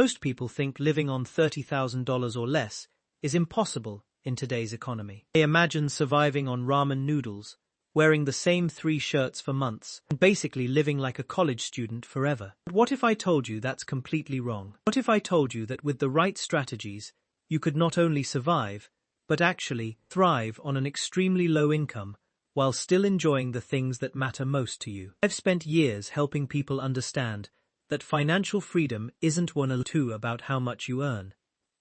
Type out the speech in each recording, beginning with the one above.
Most people think living on $30,000 or less is impossible in today's economy. They imagine surviving on ramen noodles, wearing the same 3 shirts for months, and basically living like a college student forever. But what if I told you that's completely wrong? What if I told you that with the right strategies, you could not only survive, but actually thrive on an extremely low income while still enjoying the things that matter most to you? I've spent years helping people understand that financial freedom isn't one or two about how much you earn.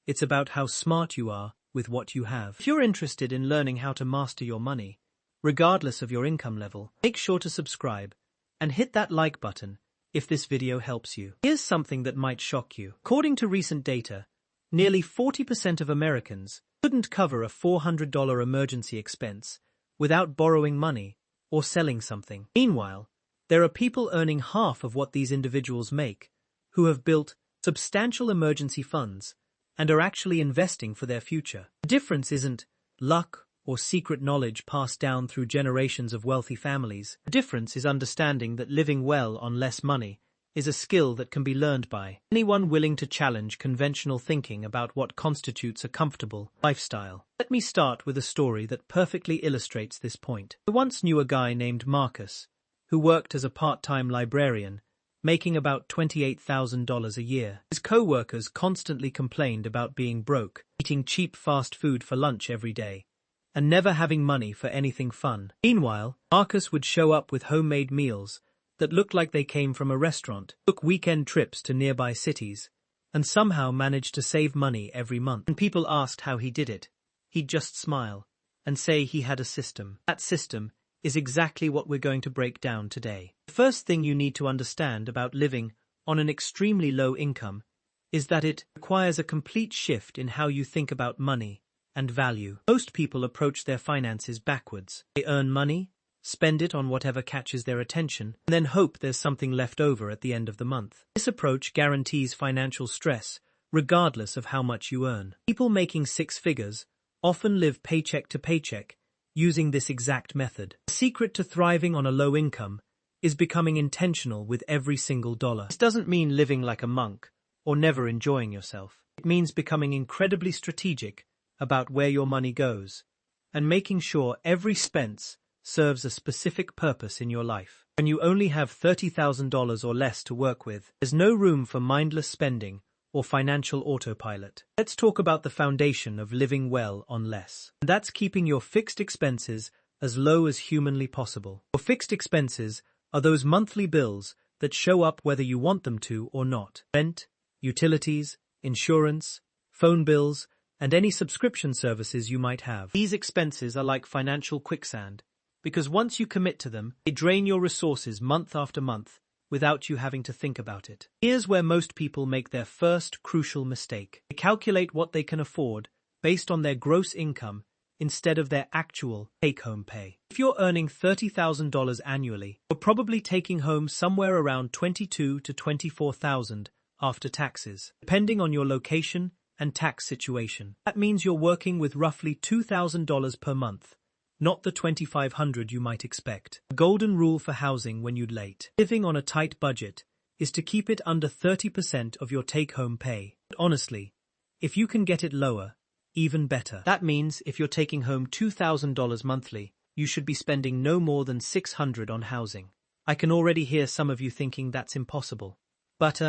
It's about how smart you are with what you have. If you're interested in learning how to master your money, regardless of your income level, make sure to subscribe and hit that like button if this video helps you. Here's something that might shock you. According to recent data, nearly 40% of Americans couldn't cover a $400 emergency expense without borrowing money or selling something. Meanwhile, there are people earning half of what these individuals make who have built substantial emergency funds and are actually investing for their future. The difference isn't luck or secret knowledge passed down through generations of wealthy families. The difference is understanding that living well on less money is a skill that can be learned by anyone willing to challenge conventional thinking about what constitutes a comfortable lifestyle. Let me start with a story that perfectly illustrates this point. I once knew a guy named Marcus who worked as a part-time librarian, making about $28,000 a year. His co-workers constantly complained about being broke, eating cheap fast food for lunch every day, and never having money for anything fun. Meanwhile, Marcus would show up with homemade meals that looked like they came from a restaurant, took weekend trips to nearby cities, and somehow managed to save money every month. When people asked how he did it, he'd just smile and say he had a system. That system is exactly what we're going to break down today. The first thing you need to understand about living on an extremely low income is that it requires a complete shift in how you think about money and value. Most people approach their finances backwards. They earn money, spend it on whatever catches their attention, and then hope there's something left over at the end of the month. This approach guarantees financial stress, regardless of how much you earn. People making 6 figures often live paycheck to paycheck, using this exact method. The secret to thriving on a low income is becoming intentional with every single dollar. This doesn't mean living like a monk or never enjoying yourself. It means becoming incredibly strategic about where your money goes and making sure every expense serves a specific purpose in your life. When you only have $30,000 or less to work with, there's no room for mindless spending or financial autopilot. Let's talk about the foundation of living well on less. And that's keeping your fixed expenses as low as humanly possible. Your fixed expenses are those monthly bills that show up whether you want them to or not. Rent, utilities, insurance, phone bills, and any subscription services you might have. These expenses are like financial quicksand, because once you commit to them, they drain your resources month after month without you having to think about it. Here's where most people make their first crucial mistake. They calculate what they can afford based on their gross income instead of their actual take-home pay. If you're earning $30,000 annually, you're probably taking home somewhere around $22,000 to $24,000 after taxes, depending on your location and tax situation. That means you're working with roughly $2,000 per month, not the $2,500 you might expect. The golden rule for housing when you'd late. Living on a tight budget is to keep it under 30% of your take-home pay. But honestly, if you can get it lower, even better. That means if you're taking home $2,000 monthly, you should be spending no more than $600 on housing. I can already hear some of you thinking that's impossible. But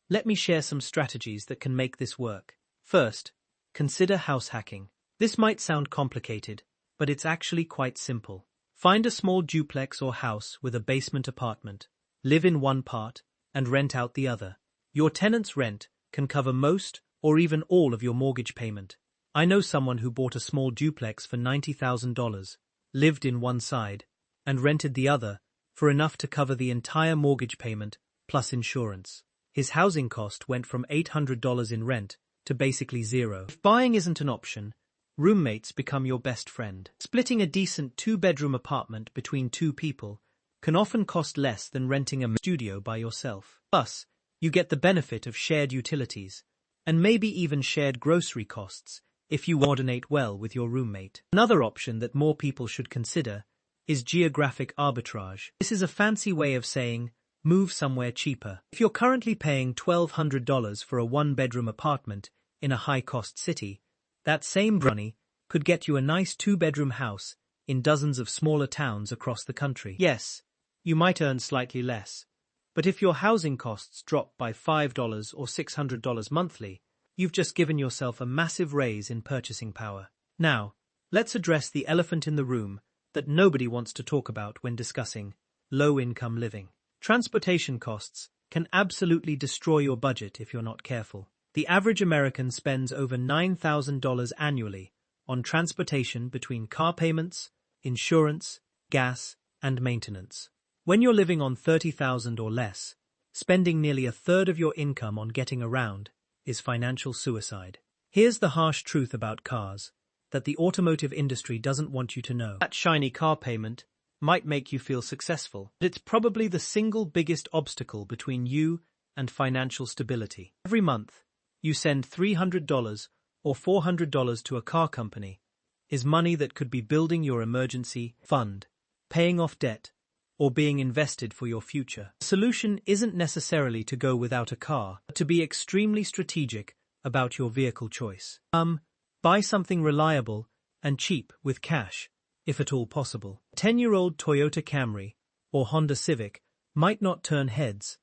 let me share some strategies that can make this work. First, consider house hacking. This might sound complicated, but it's actually quite simple. Find a small duplex or house with a basement apartment, live in one part, and rent out the other. Your tenant's rent can cover most or even all of your mortgage payment. I know someone who bought a small duplex for $90,000, lived in one side, and rented the other for enough to cover the entire mortgage payment plus insurance. His housing cost went from $800 in rent to basically zero. If buying isn't an option, roommates become your best friend. Splitting a decent 2-bedroom apartment between 2 people can often cost less than renting a studio by yourself. Plus, you get the benefit of shared utilities, and maybe even shared grocery costs if you coordinate well with your roommate. Another option that more people should consider is geographic arbitrage. This is a fancy way of saying move somewhere cheaper. If you're currently paying $1,200 for a one-bedroom apartment in a high-cost city, that same money could get you a nice two-bedroom house in dozens of smaller towns across the country. Yes, you might earn slightly less, but if your housing costs drop by $5 or $600 monthly, you've just given yourself a massive raise in purchasing power. Now, let's address the elephant in the room that nobody wants to talk about when discussing low-income living. Transportation costs can absolutely destroy your budget if you're not careful. The average American spends over $9,000 annually on transportation between car payments, insurance, gas, and maintenance. When you're living on $30,000 or less, spending nearly a third of your income on getting around is financial suicide. Here's the harsh truth about cars that the automotive industry doesn't want you to know. That shiny car payment might make you feel successful, but it's probably the single biggest obstacle between you and financial stability. Every month, you send $300 or $400 to a car company is money that could be building your emergency fund, paying off debt, or being invested for your future. The solution isn't necessarily to go without a car, but to be extremely strategic about your vehicle choice. Buy something reliable and cheap with cash, if at all possible. A 10-year-old Toyota Camry or Honda Civic might not turn heads,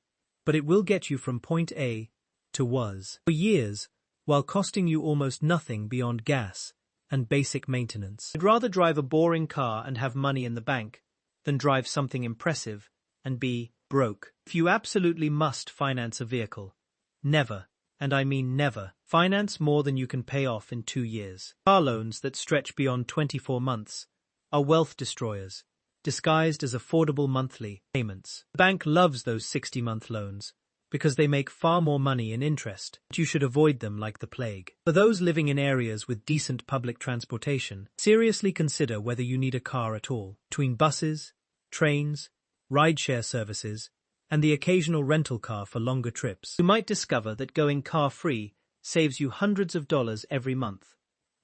but it will get you from point A to was for years, while costing you almost nothing beyond gas and basic maintenance. I'd rather drive a boring car and have money in the bank than drive something impressive and be broke. If you absolutely must finance a vehicle, never, and I mean never, finance more than you can pay off in 2 years. Car loans that stretch beyond 24 months are wealth destroyers, disguised as affordable monthly payments. The bank loves those 60-month loans because they make far more money in interest, but you should avoid them like the plague. For those living in areas with decent public transportation, seriously consider whether you need a car at all. Between buses, trains, rideshare services, and the occasional rental car for longer trips, you might discover that going car-free saves you hundreds of dollars every month,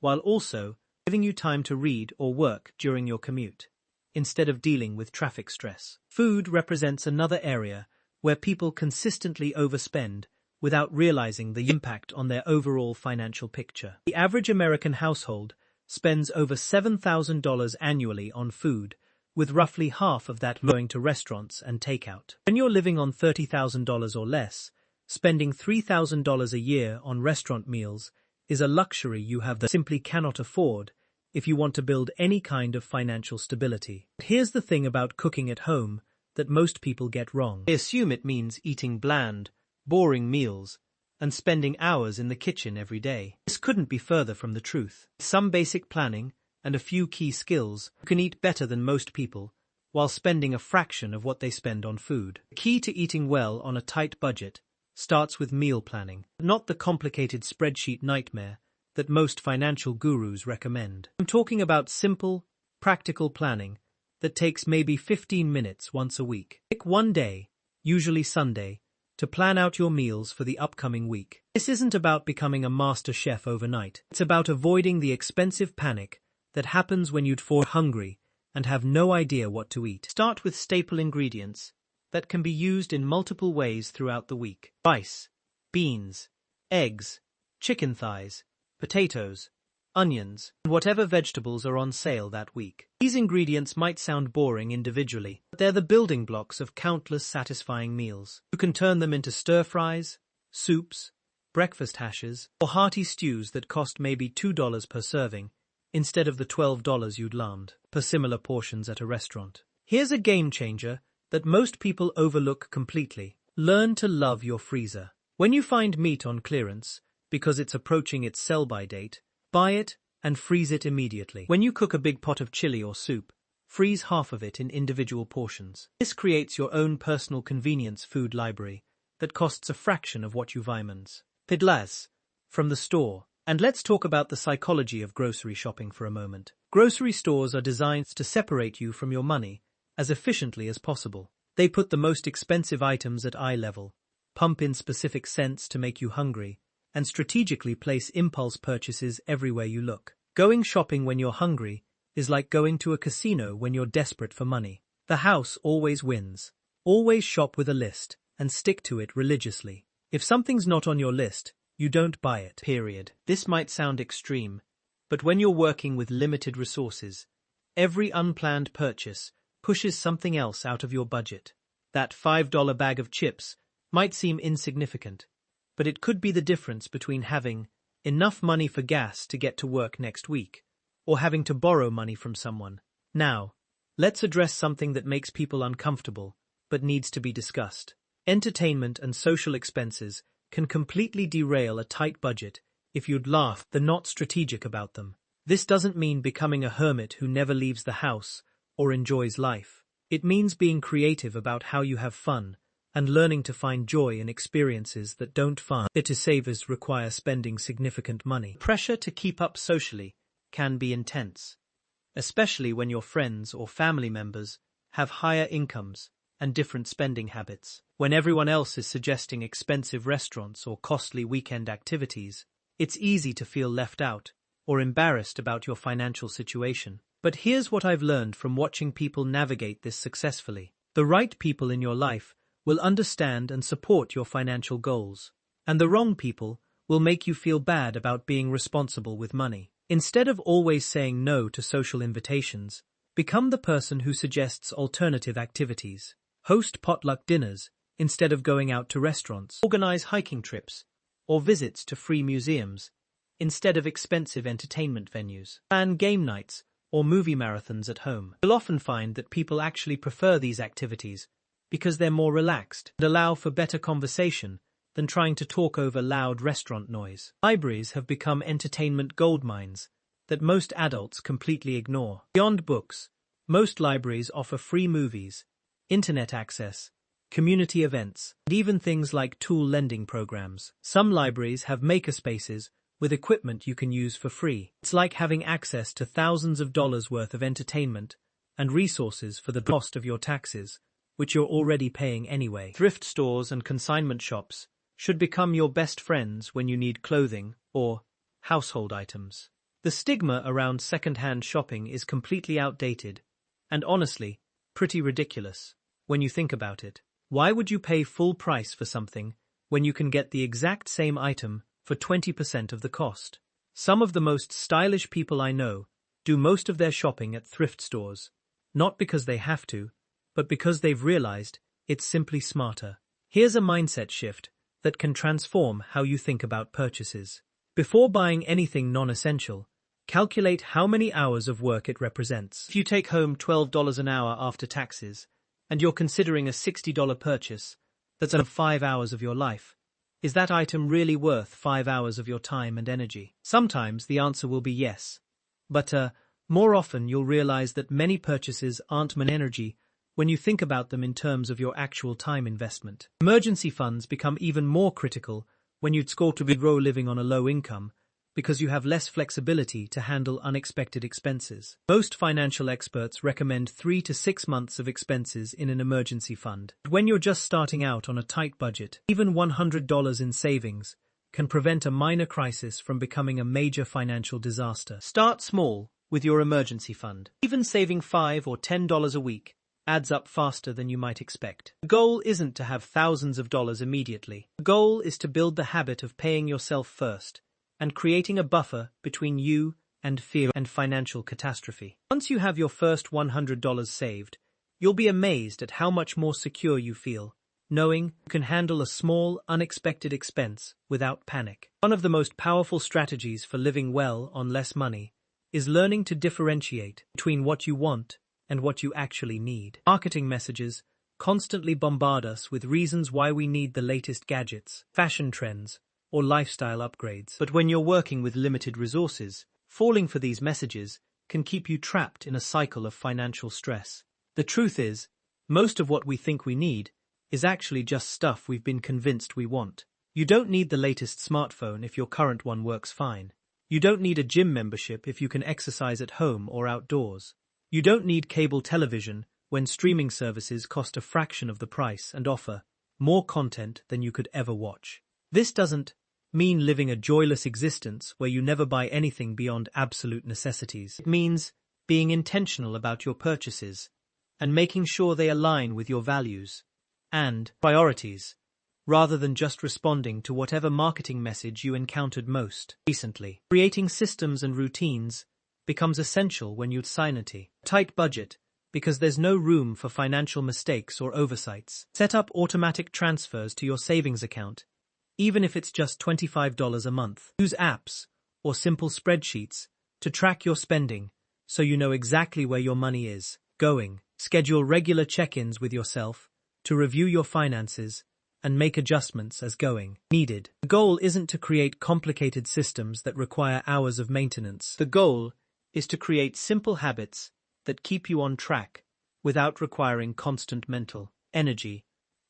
while also giving you time to read or work during your commute, instead of dealing with traffic stress. Food represents another area where people consistently overspend without realizing the impact on their overall financial picture. The average American household spends over $7,000 annually on food, with roughly half of that going to restaurants and takeout. When you're living on $30,000 or less, spending $3,000 a year on restaurant meals is a luxury you have that simply cannot afford if you want to build any kind of financial stability. Here's the thing about cooking at home that most people get wrong. They assume it means eating bland, boring meals and spending hours in the kitchen every day. This couldn't be further from the truth. With some basic planning and a few key skills, you can eat better than most people while spending a fraction of what they spend on food. The key to eating well on a tight budget starts with meal planning, not the complicated spreadsheet nightmare that most financial gurus recommend. I'm talking about simple, practical planning that takes maybe 15 minutes once a week. Pick one day, usually Sunday, to plan out your meals for the upcoming week. This isn't about becoming a master chef overnight. It's about avoiding the expensive panic that happens when you'd fall hungry and have no idea what to eat. Start with staple ingredients that can be used in multiple ways throughout the week. Rice, beans, eggs, chicken thighs, potatoes, onions, and whatever vegetables are on sale that week. These ingredients might sound boring individually, but they're the building blocks of countless satisfying meals. You can turn them into stir-fries, soups, breakfast hashes, or hearty stews that cost maybe $2 per serving instead of the $12 you'd land per similar portions at a restaurant. Here's a game changer that most people overlook completely. Learn to love your freezer. When you find meat on clearance, because it's approaching its sell-by date, buy it and freeze it immediately. When you cook a big pot of chili or soup, freeze half of it in individual portions. This creates your own personal convenience food library that costs a fraction of what you Vimans. Pidlas, from the store. And let's talk about the psychology of grocery shopping for a moment. Grocery stores are designed to separate you from your money as efficiently as possible. They put the most expensive items at eye level, pump in specific scents to make you hungry, and strategically place impulse purchases everywhere you look. Going shopping when you're hungry is like going to a casino when you're desperate for money. The house always wins. Always shop with a list and stick to it religiously. If something's not on your list, you don't buy it. Period. This might sound extreme, but when you're working with limited resources, every unplanned purchase pushes something else out of your budget. That $5 bag of chips might seem insignificant, but it could be the difference between having enough money for gas to get to work next week, or having to borrow money from someone. Now, let's address something that makes people uncomfortable, but needs to be discussed. Entertainment and social expenses can completely derail a tight budget if you'd laugh they're not strategic about them. This doesn't mean becoming a hermit who never leaves the house or enjoys life. It means being creative about how you have fun and learning to find joy in experiences that don't fun. To savers require spending significant money. Pressure to keep up socially can be intense, especially when your friends or family members have higher incomes and different spending habits. When everyone else is suggesting expensive restaurants or costly weekend activities, it's easy to feel left out or embarrassed about your financial situation. But here's what I've learned from watching people navigate this successfully. The right people in your life will understand and support your financial goals, and the wrong people will make you feel bad about being responsible with money. Instead of always saying no to social invitations, become the person who suggests alternative activities. Host potluck dinners instead of going out to restaurants. Organize hiking trips or visits to free museums instead of expensive entertainment venues. Plan game nights or movie marathons at home. You'll often find that people actually prefer these activities because they're more relaxed and allow for better conversation than trying to talk over loud restaurant noise. Libraries have become entertainment goldmines that most adults completely ignore. Beyond books, most libraries offer free movies, internet access, community events, and even things like tool lending programs. Some libraries have makerspaces with equipment you can use for free. It's like having access to thousands of dollars worth of entertainment and resources for the cost of your taxes, which you're already paying anyway. Thrift stores and consignment shops should become your best friends when you need clothing or household items. The stigma around second-hand shopping is completely outdated and honestly, pretty ridiculous when you think about it. Why would you pay full price for something when you can get the exact same item for 20% of the cost? Some of the most stylish people I know do most of their shopping at thrift stores, not because they have to, but because they've realized it's simply smarter. Here's a mindset shift that can transform how you think about purchases. Before buying anything non-essential, calculate how many hours of work it represents. If you take home $12 an hour after taxes, and you're considering a $60 purchase, that's 5 hours of your life. Is that item really worth 5 hours of your time and energy? Sometimes the answer will be yes. But more often you'll realize that many purchases aren't energy when you think about them in terms of your actual time investment. Emergency funds become even more critical when you'd score to be living on a low income, because you have less flexibility to handle unexpected expenses. Most financial experts recommend 3 to 6 months of expenses in an emergency fund. But when you're just starting out on a tight budget, even $100 in savings can prevent a minor crisis from becoming a major financial disaster. Start small with your emergency fund. Even saving $5 or $10 a week adds up faster than you might expect. The goal isn't to have thousands of dollars immediately. The goal is to build the habit of paying yourself first and creating a buffer between you and fear and financial catastrophe. Once you have your first $100 saved, you'll be amazed at how much more secure you feel, knowing you can handle a small, unexpected expense without panic. One of the most powerful strategies for living well on less money is learning to differentiate between what you want and what you actually need. Marketing messages constantly bombard us with reasons why we need the latest gadgets, fashion trends, or lifestyle upgrades. But when you're working with limited resources, falling for these messages can keep you trapped in a cycle of financial stress. The truth is, most of what we think we need is actually just stuff we've been convinced we want. You don't need the latest smartphone if your current one works fine. You don't need a gym membership if you can exercise at home or outdoors. You don't need cable television when streaming services cost a fraction of the price and offer more content than you could ever watch. This doesn't mean living a joyless existence where you never buy anything beyond absolute necessities. It means being intentional about your purchases and making sure they align with your values. and priorities, rather than just responding to whatever marketing message you encountered most recently. Creating systems and routines becomes essential when you sign a tight budget, because there's no room for financial mistakes or oversights. Set up automatic transfers to your savings account, even if it's just $25 a month. Use apps or simple spreadsheets to track your spending so you know exactly where your money is going. Schedule regular check-ins with yourself to review your finances and make adjustments as going needed. The goal isn't to create complicated systems that require hours of maintenance. The goal is to create simple habits that keep you on track without requiring constant mental energy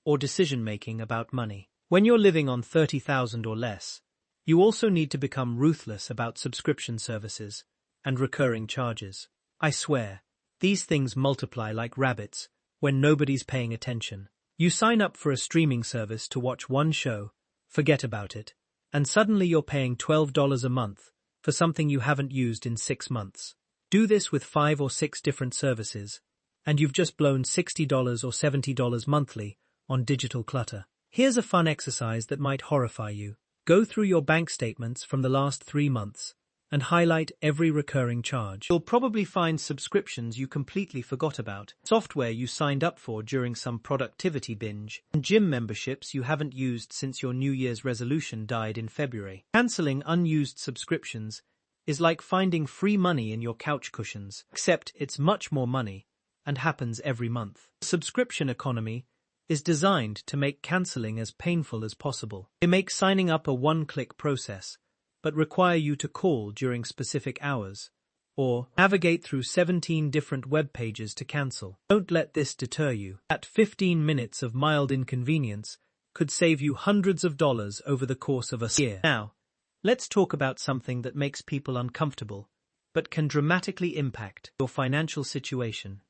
or decision-making about money. When you're living on $30,000 or less, you also need to become ruthless about subscription services and recurring charges. I swear, these things multiply like rabbits when nobody's paying attention. You sign up for a streaming service to watch one show, forget about it, and suddenly you're paying $12 a month for something you haven't used in 6 months. Do this with 5 or 6 different services, and you've just blown $60 or $70 monthly on digital clutter. Here's a fun exercise that might horrify you. Go through your bank statements from the last 3 months and highlight every recurring charge. You'll probably find subscriptions you completely forgot about, software you signed up for during some productivity binge, and gym memberships you haven't used since your New Year's resolution died in February. Canceling unused subscriptions is like finding free money in your couch cushions, except it's much more money and happens every month. The subscription economy is designed to make canceling as painful as possible. They make signing up a one-click process, but require you to call during specific hours, or navigate through 17 different web pages to cancel. Don't let this deter you. That 15 minutes of mild inconvenience could save you hundreds of dollars over the course of a year. Now, let's talk about something that makes people uncomfortable, but can dramatically impact your financial situation.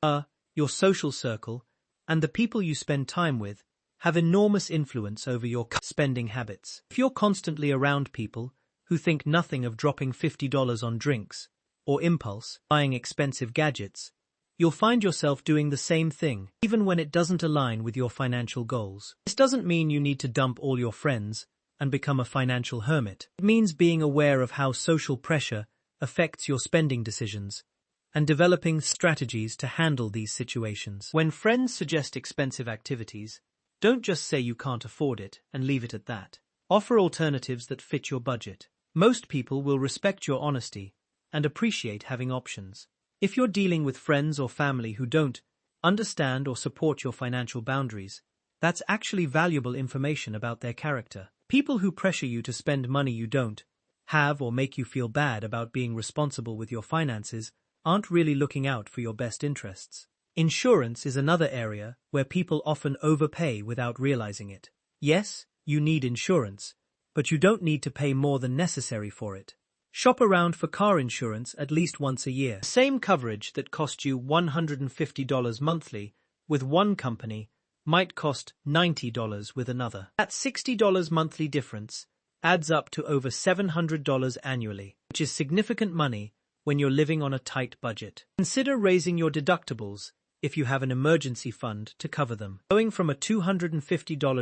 Your social circle and the people you spend time with have enormous influence over your spending habits. If you're constantly around people who think nothing of dropping $50 on drinks or impulse buying expensive gadgets, you'll find yourself doing the same thing, even when it doesn't align with your financial goals. This doesn't mean you need to dump all your friends and become a financial hermit. It means being aware of how social pressure affects your spending decisions and developing strategies to handle these situations. When friends suggest expensive activities, don't just say you can't afford it and leave it at that. Offer alternatives that fit your budget. Most people will respect your honesty and appreciate having options. If you're dealing with friends or family who don't understand or support your financial boundaries, that's actually valuable information about their character. People who pressure you to spend money you don't have or make you feel bad about being responsible with your finances aren't really looking out for your best interests. Insurance is another area where people often overpay without realizing it. Yes, you need insurance, but you don't need to pay more than necessary for it. Shop around for car insurance at least once a year. The same coverage that cost you $150 monthly with one company might cost $90 with another. That $60 monthly difference adds up to over $700 annually, which is significant money when you're living on a tight budget. Consider raising your deductibles if you have an emergency fund to cover them. Going from a $250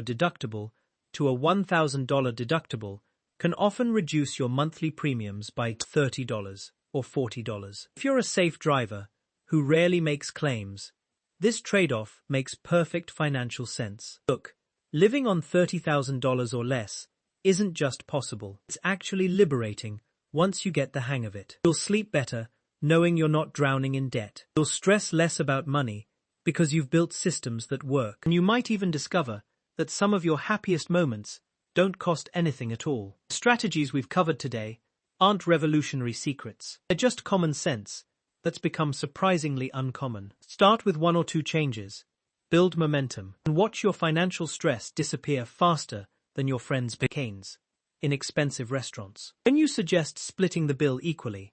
deductible to a $1,000 deductible can often reduce your monthly premiums by $30 or $40. If you're a safe driver who rarely makes claims, this trade-off makes perfect financial sense. Look, living on $30,000 or less isn't just possible, it's actually liberating once you get the hang of it. You'll sleep better knowing you're not drowning in debt. You'll stress less about money because you've built systems that work. And you might even discover that some of your happiest moments don't cost anything at all. The strategies we've covered today aren't revolutionary secrets. They're just common sense that's become surprisingly uncommon. Start with 1 or 2 changes, build momentum, and watch your financial stress disappear faster than your friends' canes in expensive restaurants. When you suggest splitting the bill equally,